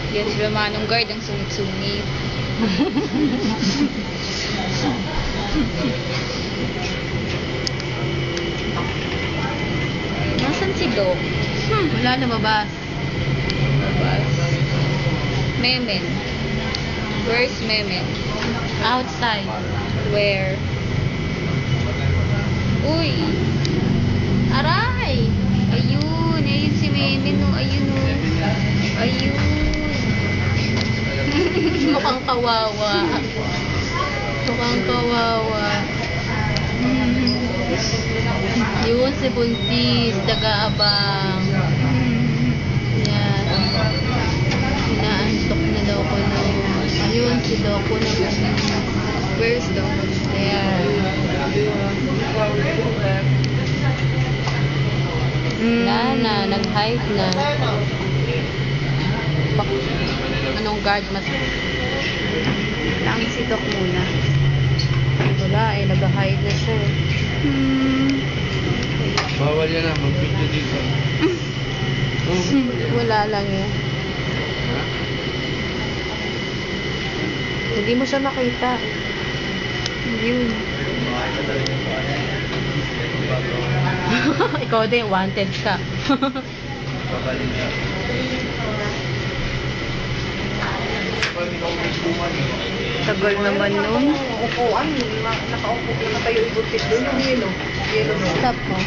Yan sila manong guard ang sungit-sungit. Nasaan si Doc? Wala lumabas. Labas. Memen. Where's Memen? Outside. Where? Uy! Aray! Ayun! Ayun si Memen, no? Ayun, no? Ayun! Mukhang kawawa. Mukhang kawawa. Yun si Buntis, taga-abang. Yan. Inaantok na daw ko no. Ayun si Doko na Where's Doc? there. Wala na, nag-hide na. Anong guard mas... Lang si Doc muna. Wala eh, nag-hide na siya. Bawal yan na, mag-video dito. Wala lang eh. Hindi mo siya makita. Yun. Ikaw din, wanted ka. Tagal naman nun. Upuan, nakaupo, nakatayo ibutid doon yung yelo. Yelo mo. Stop mo.